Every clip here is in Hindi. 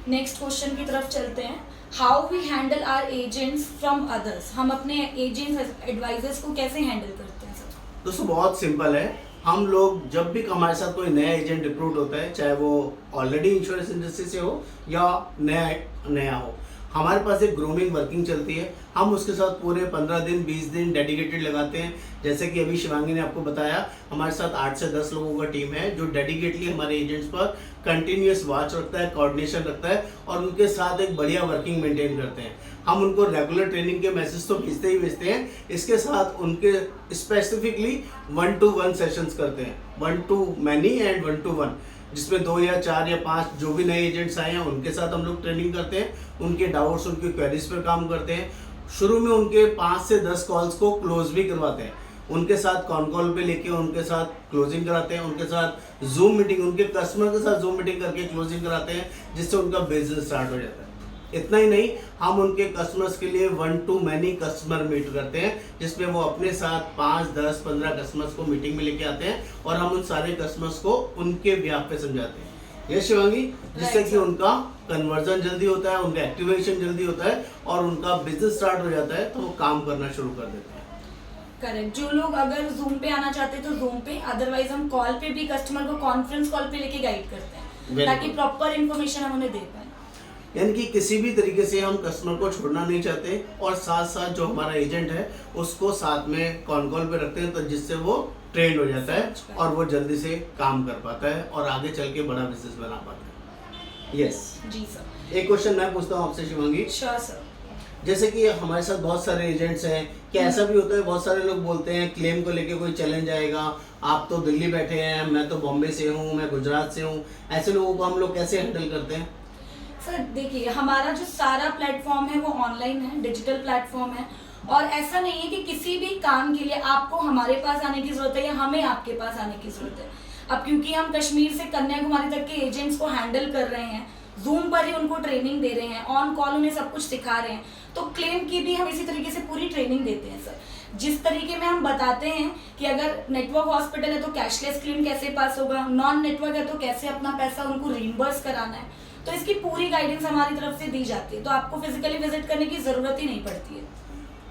नेक्स्ट क्वेश्चन की तरफ चलते हैं। How we handle our agents from others, हम अपने एजेंट्स एडवाइजर्स को कैसे हैंडल करते हैं सर? दोस्तों बहुत सिंपल है। हम लोग जब भी हमारे साथ कोई नया एजेंट रिक्रूट होता है, चाहे वो ऑलरेडी इंश्योरेंस इंडस्ट्री से हो या नया नया हो, हमारे पास एक ग्रूमिंग वर्किंग चलती है। हम उसके साथ पूरे 15 दिन 20 दिन डेडिकेटेड लगाते हैं। जैसे कि अभी शिवांगी ने आपको बताया, हमारे साथ 8 से 10 लोगों का टीम है जो डेडिकेटली हमारे एजेंट्स पर कंटिन्यूस वॉच रखता है, कोऑर्डिनेशन रखता है और उनके साथ एक बढ़िया वर्किंग मेंटेन करते हैं। हम उनको रेगुलर ट्रेनिंग के मैसेज तो भेजते ही भेजते हैं, इसके साथ उनके स्पेसिफिकली 1-to-1 सेशंस करते हैं, 1-to-many एंड 1-to-1, जिसमें 2 या 4 या 5 जो भी नए एजेंट्स आए हैं उनके साथ हम लोग ट्रेनिंग करते हैं, उनके डाउट्स उनकी क्वेरीज पर काम करते हैं। शुरू में उनके 5 से 10 कॉल्स को क्लोज भी करवाते हैं, उनके साथ कॉन कॉल पे लेके उनके साथ क्लोजिंग कराते हैं, उनके साथ जूम मीटिंग, उनके कस्टमर के साथ जूम मीटिंग करके क्लोजिंग कराते हैं, जिससे उनका बिजनेस स्टार्ट हो जाता है। इतना ही नहीं, हम उनके कस्टमर्स के लिए 1-to-many कस्टमर मीट करते हैं, जिसमें वो अपने साथ 5, 10, 15 कस्टमर्स को मीटिंग में लेके आते हैं और हम उन सारे कस्टमर्स को उनके ब्याह पे समझाते हैं। ये शिवांगी, जिससे कि उनका कन्वर्जन जल्दी होता है, उनका एक्टिवेशन जल्दी होता है और उनका बिजनेस स्टार्ट हो जाता है, तो वो काम करना शुरू कर देते हैं। करेक्ट। जो लोग अगर जूम पे आना चाहते हैं तो जूम पे, अदरवाइज हम कॉल पे भी कस्टमर को कॉन्फ्रेंस कॉल पे लेके गाइड करते हैं ताकि प्रॉपर इन्फॉर्मेशन हम उन्हें दे पाए। यानी कि किसी भी तरीके से हम कस्टमर को छोड़ना नहीं चाहते और साथ साथ जो हमारा एजेंट है उसको साथ में कॉन कॉल पे रखते हैं, तो जिससे वो ट्रेंड हो जाता है और वो जल्दी से काम कर पाता है और आगे चल के बड़ा बिजनेस बना पाता है। यस जी सर। एक क्वेश्चन मैं पूछता हूँ आपसे शिवांगी। Sure sir. जैसे कि हमारे साथ बहुत सारे एजेंट्स हैं, क्या ऐसा भी होता है बहुत सारे लोग बोलते हैं क्लेम को लेके कोई चैलेंज आएगा, आप तो दिल्ली बैठे हैं, मैं तो बॉम्बे से हूँ, मैं गुजरात से हूँ, ऐसे लोगों को हम लोग कैसे हैंडल करते हैं? सर देखिए, हमारा जो सारा प्लेटफॉर्म है वो ऑनलाइन है, डिजिटल प्लेटफॉर्म है और ऐसा नहीं है कि किसी भी काम के लिए आपको हमारे पास आने की जरूरत है या हमें आपके पास आने की जरूरत है। अब क्योंकि हम कश्मीर से कन्याकुमारी तक के एजेंट्स को हैंडल कर रहे हैं, जूम पर ही उनको ट्रेनिंग दे रहे हैं, ऑन कॉल उन्हें सब कुछ सिखा रहे हैं, तो क्लेम की भी हम इसी तरीके से पूरी ट्रेनिंग देते हैं सर। जिस तरीके में हम बताते हैं कि अगर नेटवर्क हॉस्पिटल है तो कैशलेस क्लेम कैसे पास होगा, नॉन नेटवर्क है तो कैसे अपना पैसा उनको रीइंबर्स कराना है, तो इसकी पूरी गाइडेंस हमारी तरफ से दी जाती है, तो आपको फिजिकली विजिट करने की जरूरत ही नहीं पड़ती है।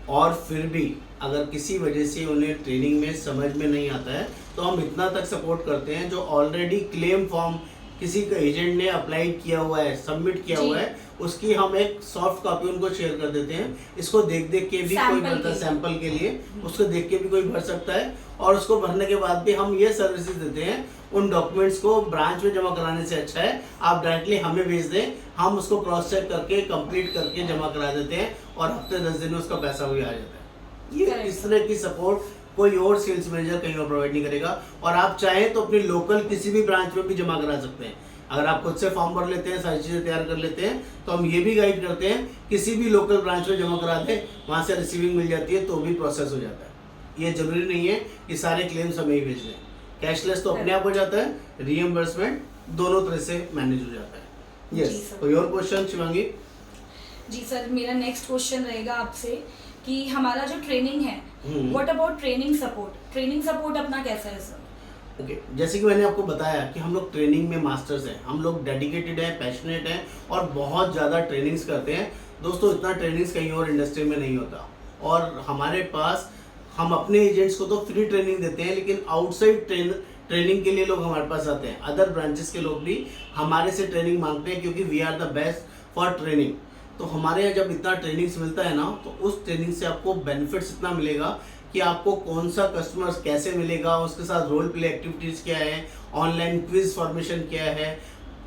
और फिर भी अगर किसी वजह से उन्हें ट्रेनिंग में समझ में नहीं आता है तो हम इतना तक सपोर्ट करते हैं, जो ऑलरेडी क्लेम फॉर्म किसी का एजेंट ने अप्लाई किया हुआ है, सबमिट किया हुआ है, उसकी हम एक सॉफ्ट कॉपी उनको शेयर कर देते हैं। इसको देख देख के भी कोई भरता है, सैंपल के लिए उसको देख के भी कोई भर सकता है और उसको भरने के बाद भी हम ये सर्विसेज देते हैं। उन डॉक्यूमेंट्स को ब्रांच में जमा कराने से अच्छा है आप डायरेक्टली हमें भेज दें, हम उसको क्रॉस चेक करके कंप्लीट करके जमा करा देते हैं और हफ्ते 10 दिन में उसका पैसा भी आ जाता है। ये इस तरह की सपोर्ट कोई और सेल्स मैनेजर कहीं और प्रोवाइड नहीं करेगा। और आप चाहें तो अपनी लोकल किसी भी ब्रांच में भी जमा करा सकते हैं। अगर आप खुद से फॉर्म भर लेते हैं, सारी चीज़ें तैयार कर लेते हैं, तो हम ये भी गाइड करते हैं किसी भी लोकल ब्रांच में जमा करा दें, वहाँ से रिसीविंग मिल जाती है तो भी प्रोसेस हो जाता है। ये जरूरी नहीं है कि सारे क्लेम्स हमें ही भेज दें, कैशलेस तो अपने आप हो जाता है, रीएम्बर्समेंट दोनों तरह से मैनेज हो जाता है। यस, कोई और क्वेश्चन शिवांगी? जी सर, मेरा नेक्स्ट क्वेश्चन रहेगा आपसे कि हमारा जो ट्रेनिंग है, what about training support, training support अपना कैसा है सर? ओके, जैसे कि मैंने आपको बताया कि हम लोग ट्रेनिंग में मास्टर्स हैं, हम लोग डेडिकेटेड हैं, पैशनेट हैं और बहुत ज़्यादा ट्रेनिंग्स करते हैं। दोस्तों इतना ट्रेनिंग्स कहीं और इंडस्ट्री में नहीं होता और हमारे पास हम अपने एजेंट्स को तो फ्री ट्रेनिंग देते हैं, लेकिन आउटसाइड ट्रेनिंग के लिए लोग हमारे पास आते हैं, अदर ब्रांचेस के लोग भी हमारे से ट्रेनिंग मांगते हैं क्योंकि we are the best for training. तो हमारे यहाँ जब इतना ट्रेनिंग्स मिलता है ना, तो उस ट्रेनिंग से आपको बेनिफिट्स इतना मिलेगा कि आपको कौन सा कस्टमर्स कैसे मिलेगा, उसके साथ रोल प्ले एक्टिविटीज़ क्या है, ऑनलाइन क्विज फॉर्मेशन क्या है,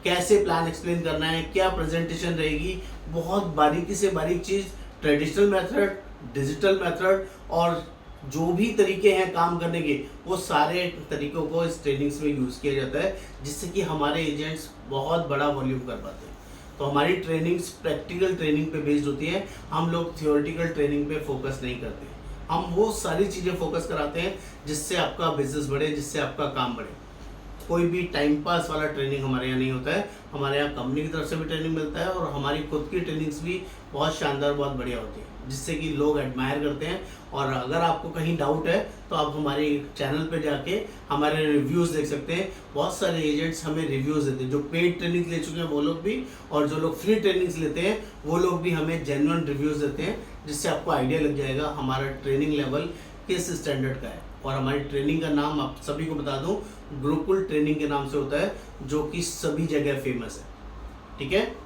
कैसे प्लान एक्सप्लेन करना है, क्या प्रेजेंटेशन रहेगी, बहुत बारीकी से बारीक चीज़, ट्रेडिशनल मेथड, डिजिटल मेथड और जो भी तरीके हैं काम करने के, वो सारे तरीकों को इस ट्रेनिंग्स में यूज़ किया जाता है, जिससे कि हमारे एजेंट्स बहुत बड़ा वॉल्यूम कर पाते हैं। तो हमारी ट्रेनिंग्स प्रैक्टिकल ट्रेनिंग पे बेस्ड होती है, हम लोग थियोरेटिकल ट्रेनिंग पे फोकस नहीं करते, हम वो सारी चीज़ें फोकस कराते हैं जिससे आपका बिजनेस बढ़े, जिससे आपका काम बढ़े। कोई भी टाइम पास वाला ट्रेनिंग हमारे यहाँ नहीं होता है। हमारे यहाँ कंपनी की तरफ से भी ट्रेनिंग मिलता है और हमारी खुद की ट्रेनिंग्स भी बहुत शानदार, बहुत बढ़िया होती है, जिससे कि लोग एडमायर करते हैं। और अगर आपको कहीं डाउट है तो आप हमारे चैनल पे जाके हमारे रिव्यूज़ देख सकते हैं। बहुत सारे एजेंट्स हमें रिव्यूज़ देते हैं, जो पेड ट्रेनिंग ले चुके हैं वो लोग भी, और जो लोग फ्री ट्रेनिंग्स लेते हैं वो लोग भी हमें जेन्युइन रिव्यूज़ देते हैं, जिससे आपको आइडिया लग जाएगा हमारा ट्रेनिंग लेवल किस स्टैंडर्ड का है। और हमारी ट्रेनिंग का नाम आप सभी को बता दूं, गुरुकुल ट्रेनिंग के नाम से होता है, जो कि सभी जगह फेमस है। ठीक है।